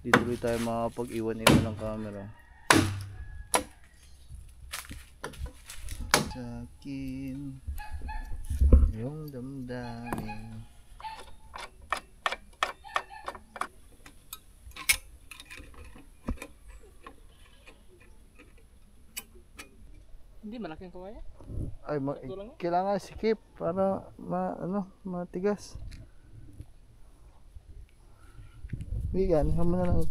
Di tuloy tayo makapag-iwan-iwan ng camera. Sa akin yung damdamin. Hindi malaking kawayan. Ay, kailangan sikip para matigas. Bigan, hamo na lang.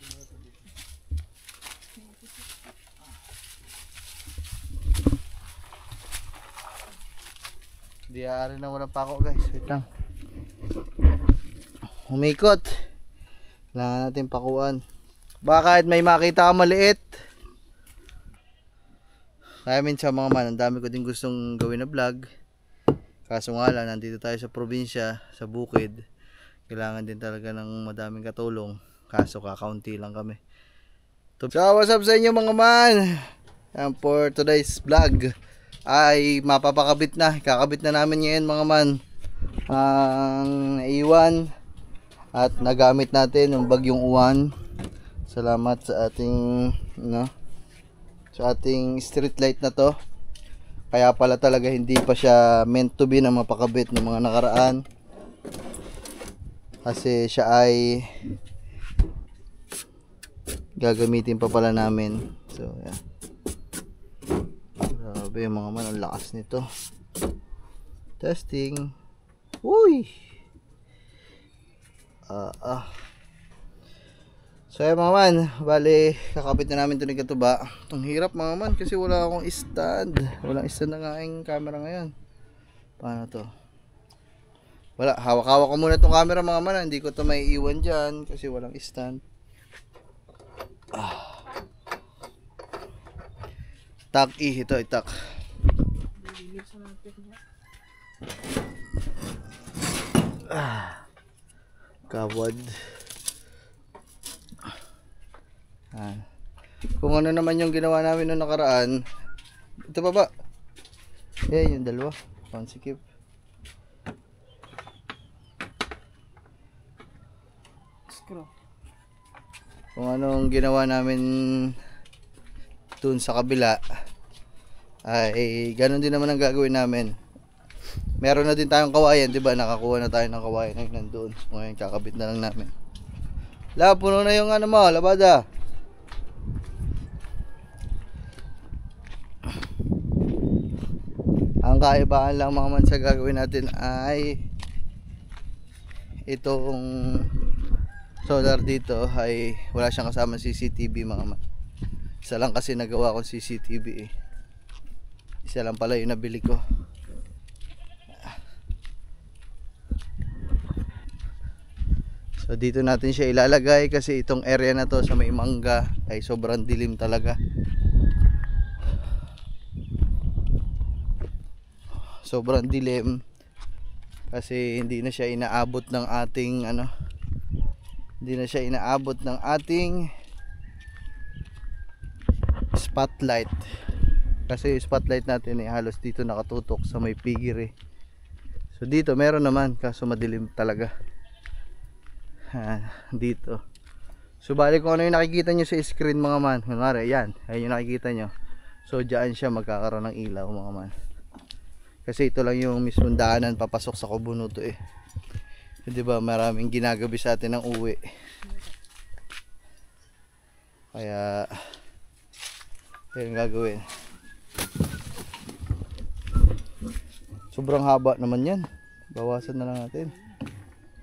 Di aari na walang pako guys. Wait lang. Humikot. Kailangan natin pakuan. Baka kahit may makita ka maliit. Kaya minsan mga man, ang dami ko din gustong gawin na vlog. Kaso nga lang, nandito tayo sa probinsya, sa bukid. Kailangan din talaga ng madaming katulong. Kaso kakaunti lang kami. So what's up sa inyo mga man? And for today's vlog ay mapapakabit na. Kakabit na namin ngayon mga man ang naiwan at nagamit natin yung bagyong uwan. Salamat sa ating sa ating street light na to. Kaya pala talaga hindi pa siya meant to be na mapakabit ng mga nakaraan. Kasi siya ay gagamitin pa pala namin. So yeah. Grabe yung mga man, ang lakas nito. Testing. Uy. So yan mga man, bali kakabit na namin ito ng katuba. Ang hirap mga man kasi wala akong stand. Walang stand ng aking camera ngayon. Paano to? Wala, hawak-hawak ko muna itong camera mga man. Hindi ko ito may iwan dyan kasi walang stand. Tak ito itak. Kawad. Kung ano naman yung ginawa namin noong nakaraan. Ito pa ba? Yan yung dalawa. Pansikip. Screw. Kung anong ginawa namin dun sa kabila ay ganun din naman ang gagawin namin. Meron na din tayong kawayan, diba? Nakakuha na tayo ng kawayan ay nandoon. Ngayon kakabit na lang namin. Puno na yung ano mo, labada. Ang kaibahan lang mga man sa gagawin natin ay itong solar dito ay wala siyang kasama CCTV mga man. Isa lang kasi nagawa ko CCTV eh. Isa lang pala yung nabili ko. So dito natin siya ilalagay kasi itong area na to sa may mangga ay sobrang dilim talaga. Sobrang dilim kasi hindi na siya inaabot ng ating hindi na siya inaabot ng ating spotlight. Kasi yung spotlight natin ay halos dito nakatutok sa may pigiri. So dito meron naman kaso madilim talaga. Dito. So bali kung ano yung nakikita nyo sa screen mga man. Kunwari yan, ayun yung nakikita nyo. So dyan siya magkakaroon ng ilaw mga man. Kasi ito lang yung mismong daanan papasok sa Kubunuto eh. So, diba maraming ginagabi sa atin ng uwi. Kaya yun gagawin. Sobrang haba naman yan. Bawasan na lang natin.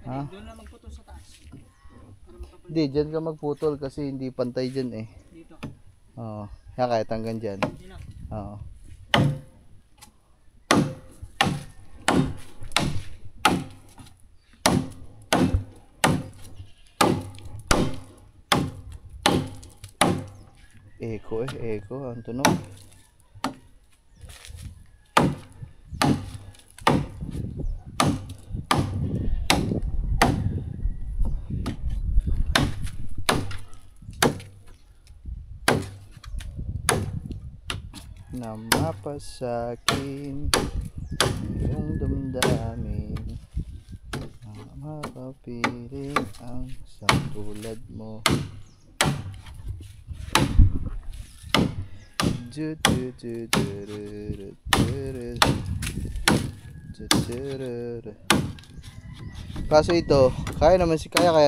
Ha? Doon na magputol sa taas. Hindi, dyan ka magputol kasi hindi pantay dyan eh. Dito. Oo. Yan kahit hanggang dyan. Oo. Echo ang tunog. Na mapasakin yung damdamin na mapapiling ang sa tulad mo. Kaso ito, kaya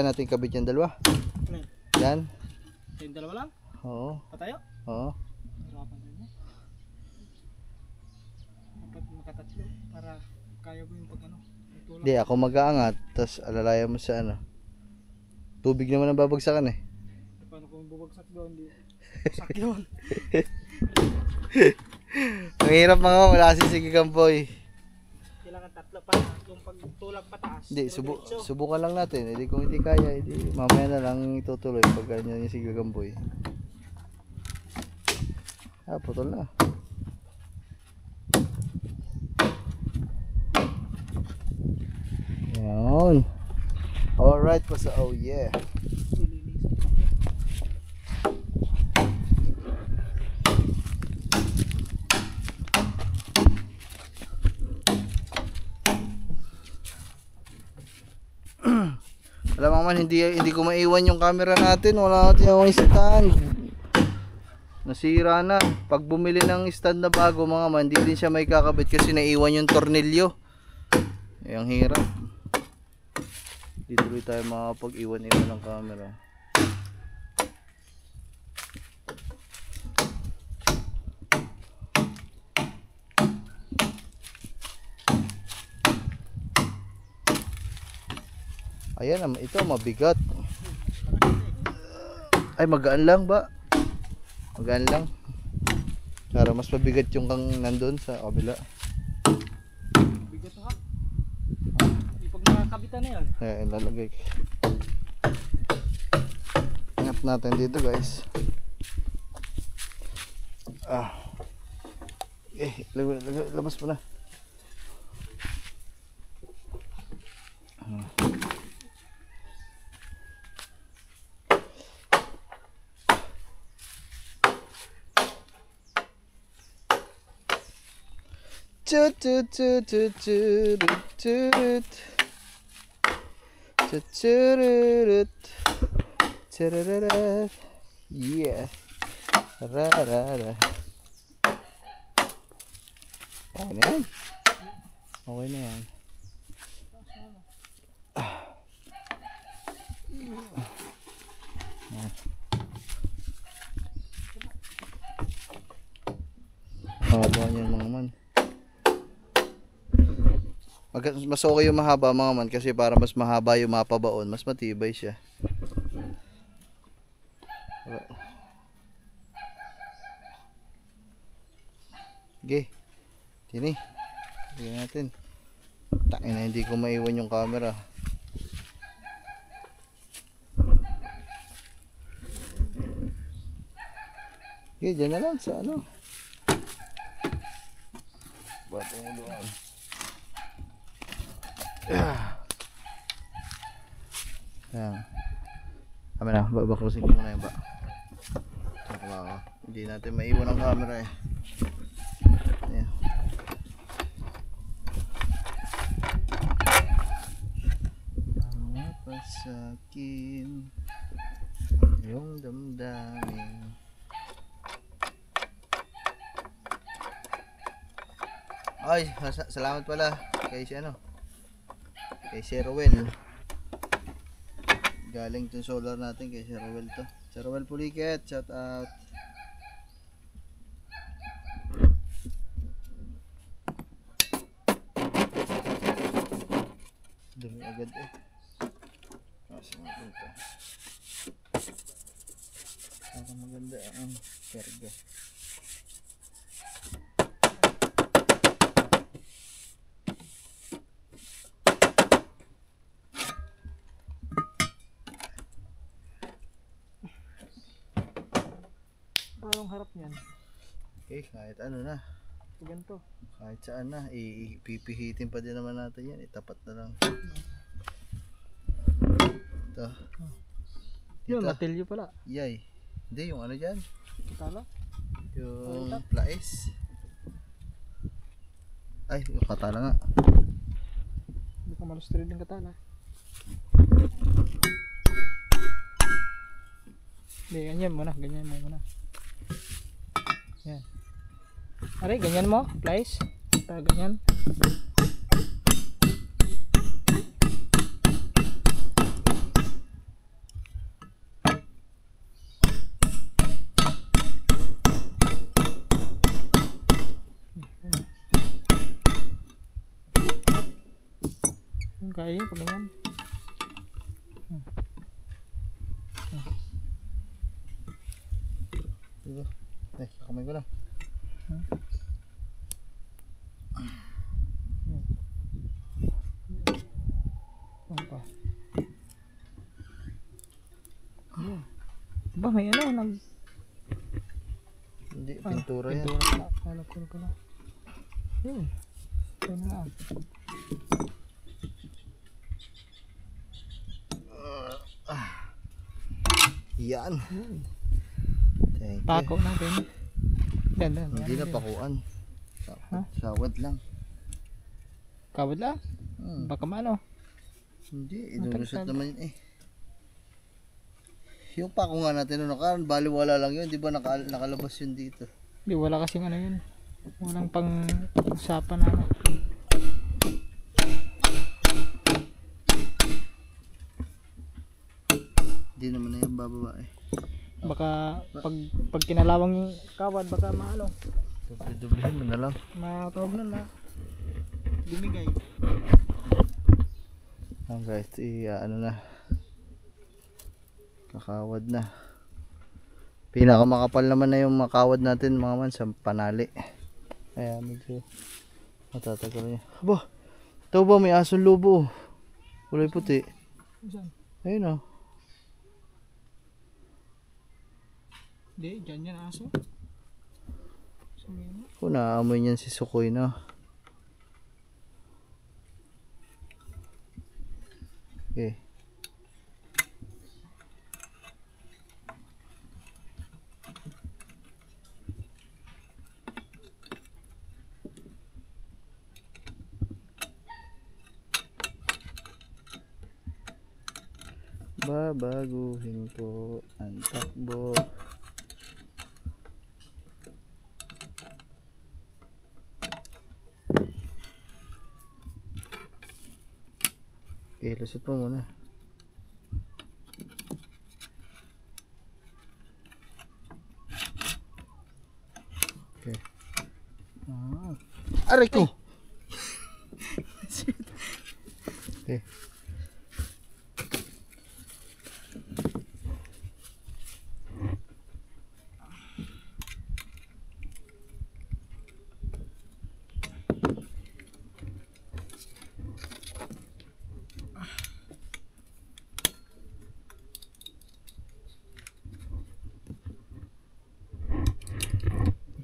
natin kabit yung dalawa. Ano? Yan. Yung dalawa lang? Oo. Patayo? Oo. Hirapan din niya. Dapat makatatlo para kaya mo yung pag ano. Itulak. Hindi, ako mag-aangat, tapos alalayan mo sa ano. Tubig naman ang babagsakan eh. Paano kung bubagsak doon? Di sak yun. Ang hirap mga wala si Gamboy. Kailangan tatlo para yung pagtulak pataas. Hindi, diretso. subukan lang natin. Hindi kung hindi kaya, hindi mamaya na lang itutuloy pag ganyan yung si Gamboy. Ah, putol na. Yan. Alright po sa oh yeah. Alam mo man, hindi ko maiwan yung camera natin. Wala natin yung stand. Nasira na. Pag bumili ng stand na bago mga man, hindi din siya may kakabit kasi naiwan yung tornilyo. Ang hirap. Dito tuloy tayo makapag-iwan-iwan ng camera. Ayan, ito mabigat. Ay, magaan lang ba? Magaan lang. Para mas mabigat yung kang nandun sa kabila. Bigat na ka. Pag nakakabitan na yan. Ayan, lalagay. Ingat natin dito guys. Labas mo na. Yeah. Rarara. Okay na yan. Okay na yan. Mahaba niyan mga man. Mas okay yung mahaba mga man kasi para mas mahaba yung mapabaon, mas matibay siya. Okay. Tini. Tingnan natin. Takin na hindi ko maiwan yung camera. Okay, dyan na lang sa ano. Bato mo doon. Ayan. Kami na, babaklusin ko muna yung ba. Hindi natin maiwan ang camera eh. Ayan. Mapasakin yung damdamin. Ay, salamat pala kay si ano, kay si Rowel. Galing tong solar natin kay si Rowel to. Si Rowel Puliket, shout out. Dumi agad eh. Kasi maganda. Para maganda ang karga. Parang harap niyan. Okay, kahit ano na. Ganito. Kahit saan na, ipipihitin pa din naman natin yan. Itapat na lang. Ito. Yun, Ito. matilyo pala. Yay. Hindi, yung ano dyan. Talo? Yung plais. Ay, yung katala nga. Hindi ka malustrid ng katala. Hindi, ganyan mo na. Ganyan mo muna. Yan. Aray, ganyan mo, Flies. Ganyan. Kaya yun, pag ganyan. Diba? Kakamay ko lang. Apa? Ba, may ano, Hindi, pintura yan. pintura pala. Alam ko na. Yun. Yun na. Yan. Thank you. Pako natin. Ganda. Hindi na pakuan. Sawad lang. Kawad lang? Baka maano. Hindi, inulusot naman yun eh. Yung pako nga natin nung nakaraan, baliwala lang yun. Di ba nakalabas yun dito? Di, wala kasing ano yun. Walang pang usapan na ano. Hindi naman na yung bababa eh. Baka pag kinalawang yung kawad, baka maano. Doble-doblehin mo na lang. Matawag na na. Dumigay. Guys, ano na. Kakawad na. Pinakamakapal naman na yung makawad natin mga man sa panali. Kaya medyo matatagal niya. Aba, ito ba may asong lobo? Kulay puti. Ayun oh. Hindi, dyan yan aso. Kung naamoy niyan si Sukoy na. Okay. Babaguhin ko ang takbo. Okay, lusot mo muna. Okay. Aray ko! Okay.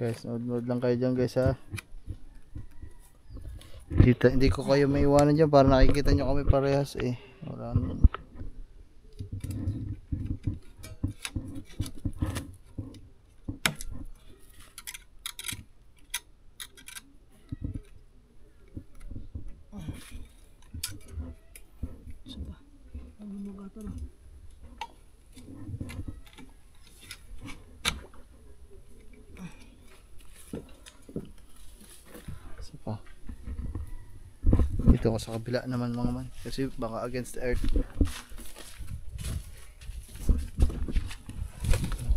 Guys, nood lang kayo dyan guys ha. Hindi ko kayo maiwanan dyan para nakikita nyo kami parehas eh. Wala naman. Dito ako sa kabila naman mga man kasi baka against the earth.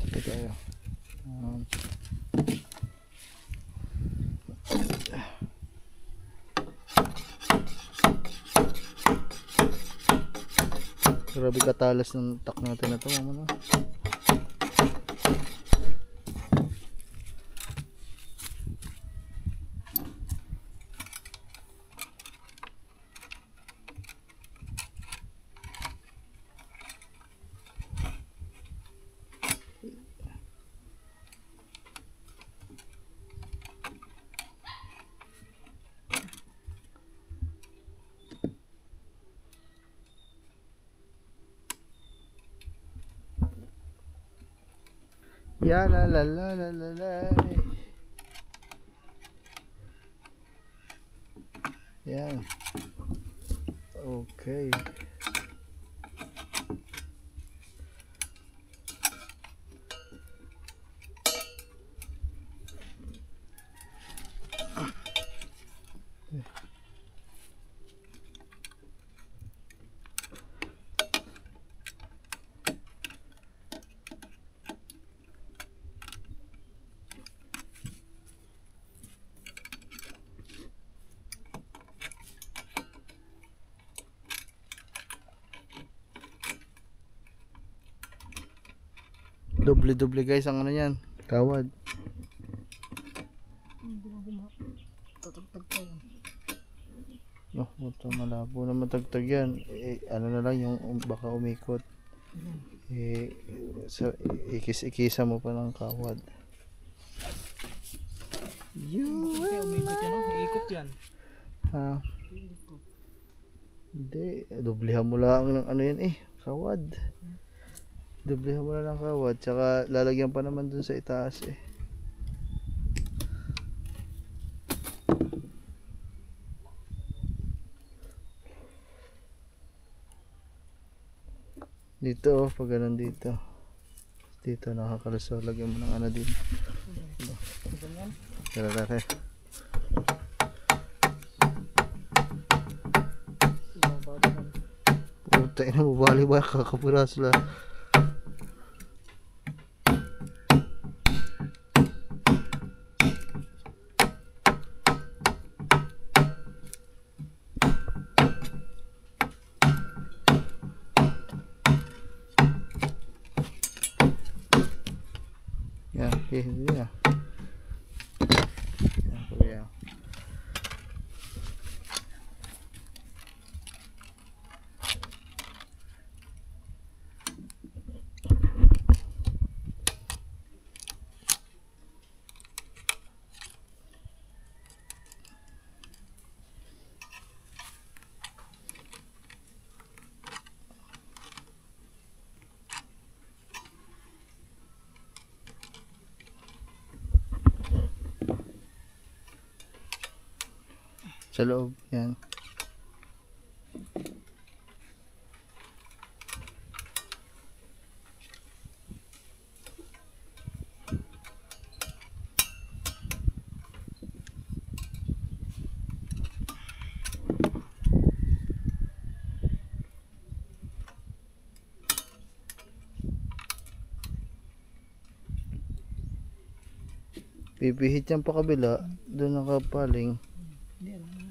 Dito tayo. Grabe katalas ng tak natin na ito mga man. Ya la la la la la la. Yan. Okay. Doble-doble guys ang ano yan. Kawad. Tatagtag pa yan. Oh, ito malabo na matagtag yan. Ano na lang yung baka umikot. Ikis-ikisa mo pa ng kawad. Okay, umikot yan, oh. Iikot yan. Ha? Hindi, doblehan mo lang ng ano yan kawad. Doblehan mo lang ng kawad, tsaka lalagyan pa naman dun sa itaas Dito pag ganun dito. Dito nakakalusot, lagyan mo ng ano din. Ganyan. Tara. Puta ina mo, bali ba kakapuras lang. Yan, hindi na. Yan, kuya. Sa loob, yan. Pipihit yan pa kabila, doon nakapaling. Hindi, alam mo.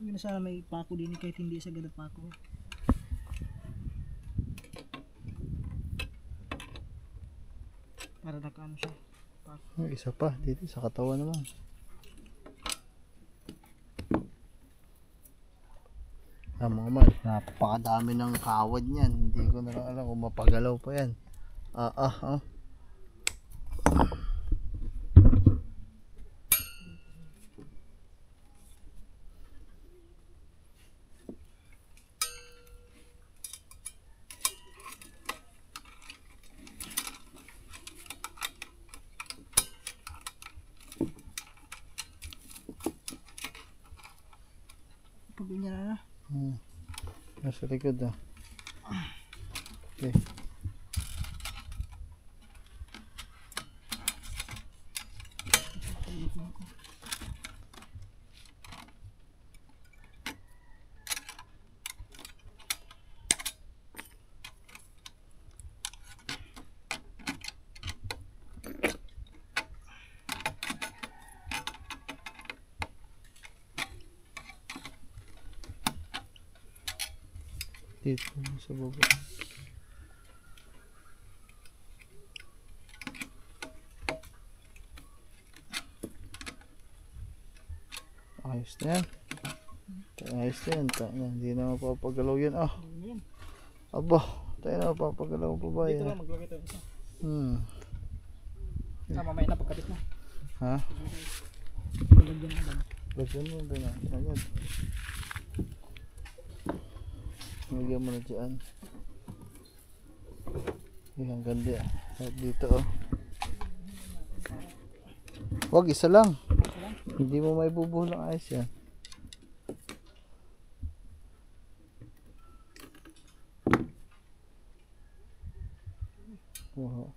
Hindi na sana may pako din kahit hindi sa galat pako. Para nakaano siya. Pako. Isa pa, dito sa katawan naman. Mga man, napakadami ng kawad niyan. Hindi ko na lang alam kung mapagalaw pa yan. Pag ganyan na. Nasa likod Okay. Dito sa baba. Ayos na yan. Ayos na yan. Hindi na mapapagalaw yan. Aba, tayo na mapapagalaw pa ba Dito yan? lang maglagay tayo isa. Mamaya na pagkabit mo. Ha? Lagyan mo lang. Lagyan mo ba na? Agad. Lagyan mo na dyan. Ang ganda. At dito Wag, isa lang. Hindi mo may bubuhol ng ayos yan. Wow.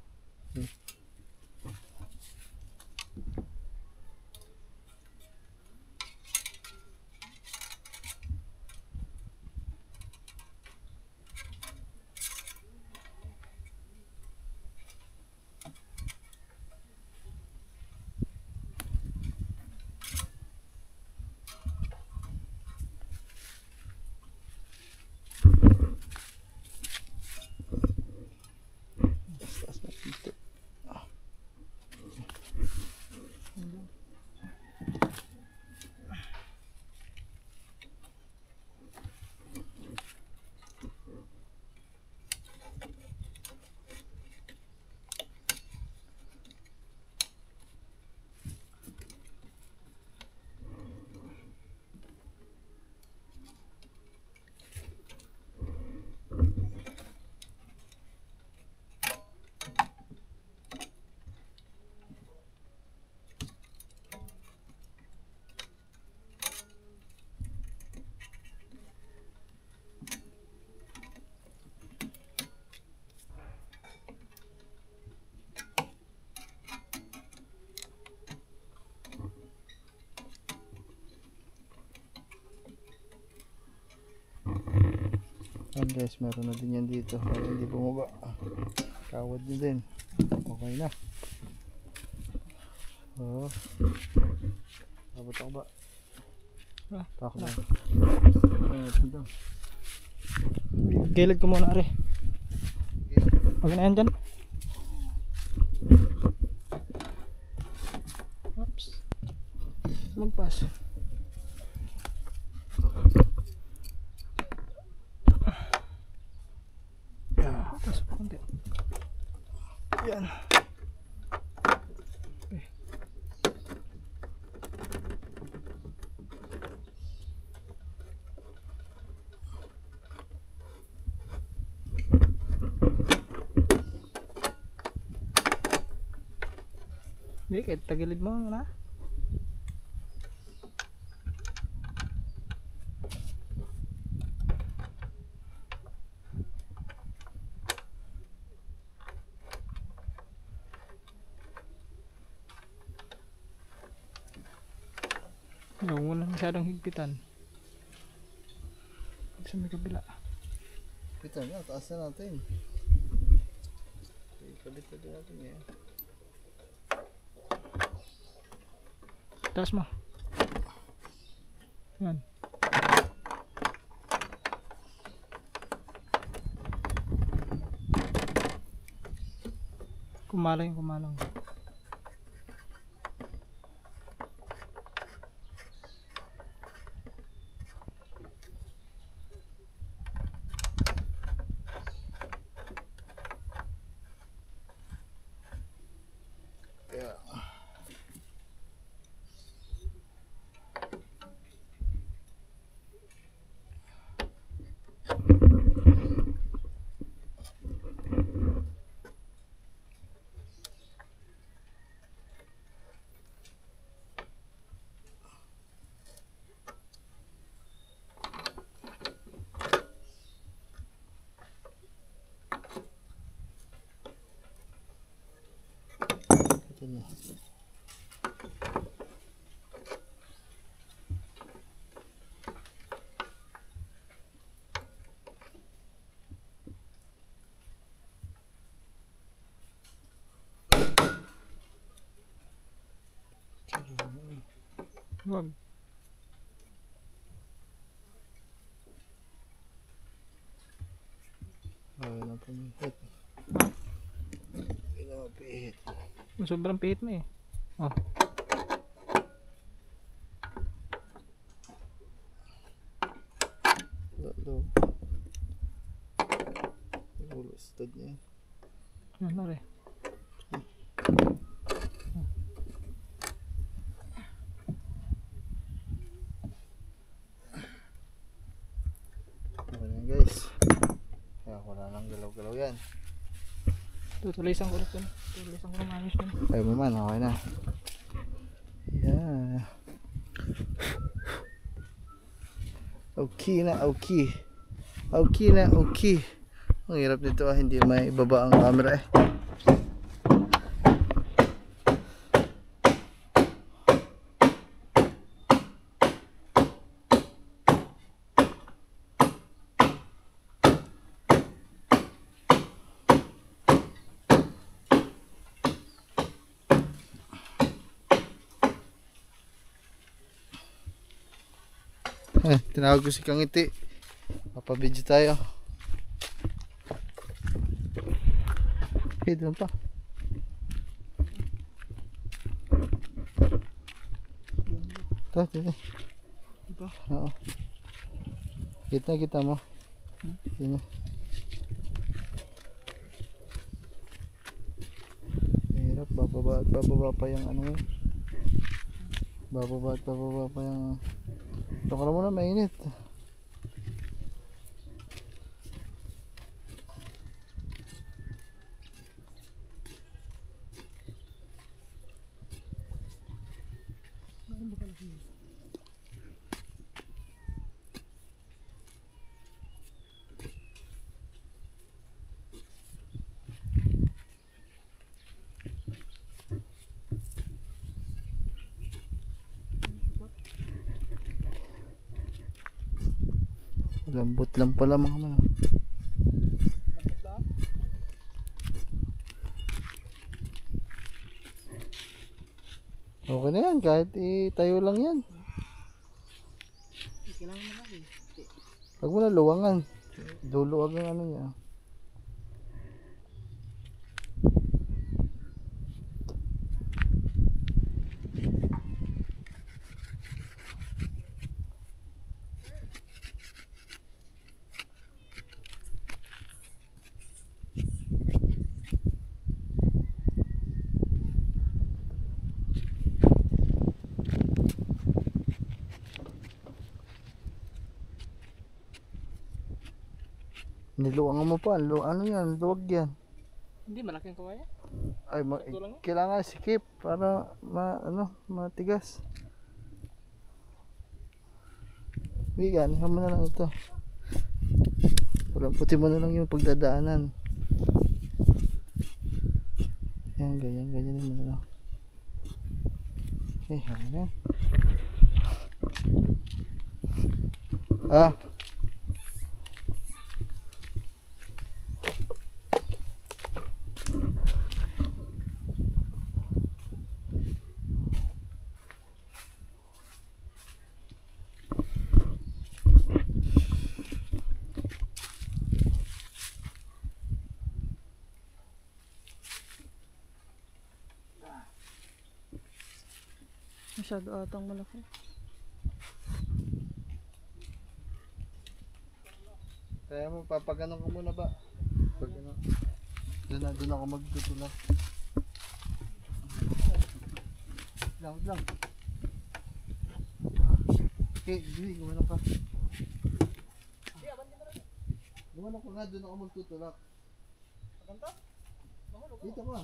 Yan guys, meron na din yan dito para hindi bumaba. Kawad nyo din. Okay na. Oh. Abot ako ba? Tako na. Ito. Gilid ko muna, are. Pag na yan dyan. Oops. Magpas. Pas konti. Yan. Okay. Hindi, kahit tagilid mo na. Huwag mo na masyadong higpitan. Sa may kabila. Ito na, taas na natin. Kabit na din natin yan. Taas mo. Yan. Kumalang, kumalang. Yeah. Ito na. Huwag. Ayaw na pumihit. Ayaw na mapihit. Sobrang pihit mo eh. Oh. Lalo. Ulo, stud niya. Yan na rin. Okay na guys. Kaya wala nang galaw-galaw yan. Tutulisan ko ulit yun. Tutulisan ko ng ayos yun. Ayaw mo man, okay na. Yeah. Okay na, okay. Okay na, okay. Ang hirap nito hindi may ibaba ang camera eh. Tinawag ko si Kangiti. Papabidyo tayo. Okay, doon pa. Ito. Ito? Oo. Kita mo. Yun. Hirap, bababa at bababa pa yung ano yun. Bababa at bababa pa yung... Ito ka na muna, mainit. Lambot lang pala mga man. Lapit lang. Okay na yan, kahit itayo lang yan. Kailangan na lang eh. Huwag mo na luwangan. Duluwag ang ano niya. Niluwangan mo pa. Ano yan? Luwag yan. Hindi, malaking kawaya. Ay, Ito lang. kailangan sikip para matigas. Bigan, mo na lang ito. Puti mo na lang yung pagdadaanan. Yan, ganyan mo na lang. Okay, ano yan? Ah. Masyado atang malaki. Kaya mo, papaganon ko muna ba? Pag ano, doon ako magtutulak. Lang. Okay, hindi, gumano ka. Gumano ko nga, doon ako magtutulak. Dito ka.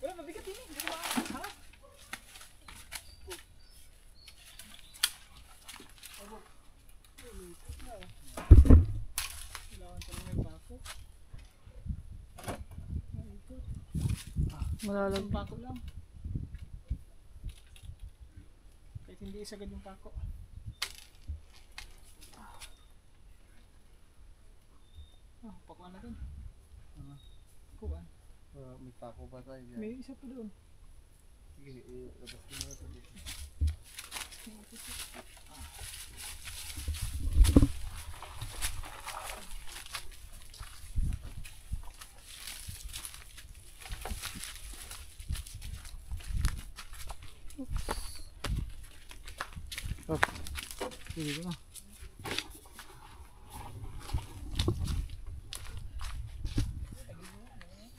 Wala, mabigat yun eh. Hindi ko makakahap. Kailangan talaga may bako. Malalang pako lang. Kahit hindi isagad yung pako. Pakuan na rin. Pakuan. May pako ba tayo dyan? May isa pa doon. Sige, labas ko na ito dito. Sige ko na.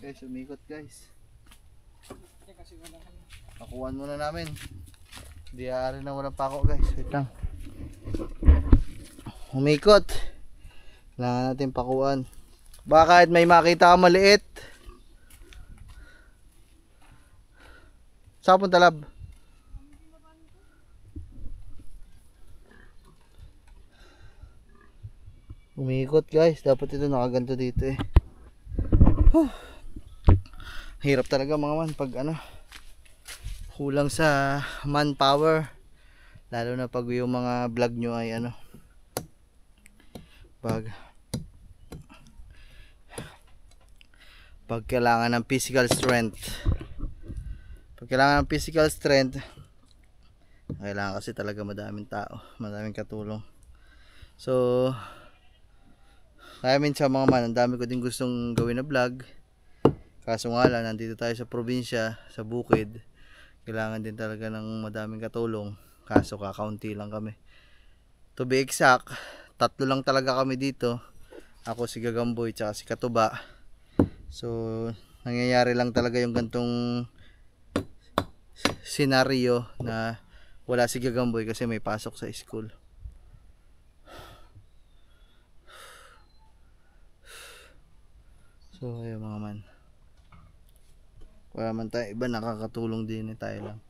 Guys, umikot guys. Kasi wala kami. Pakuan muna namin. Hindi aarin na walang pako guys. Wait lang. Umikot. Kailangan natin pakuan. Baka kahit may makita ka maliit. Saan punta lab? Umikot guys. Dapat ito nakaganto dito eh. Hirap talaga mga man pag ano, kulang sa manpower, lalo na pag yung mga vlog nyo ay ano, pag kailangan ng physical strength, kailangan kasi talaga madaming tao, madaming katulong. So kaya minsan mga man, ang dami ko din gustong gawin na vlog. Kaso nga lang, nandito tayo sa probinsya, sa bukid. Kailangan din talaga ng madaming katulong. Kaso kakaunti lang kami. To be exact, 3 lang talaga kami dito. Ako, si Gagamboy, tsaka si Katuba. So, nangyayari lang talaga yung gantong senaryo na wala si Gagamboy kasi may pasok sa school. So, ayun mga man. Wala man tayo iba, nakakatulong din tayo lang.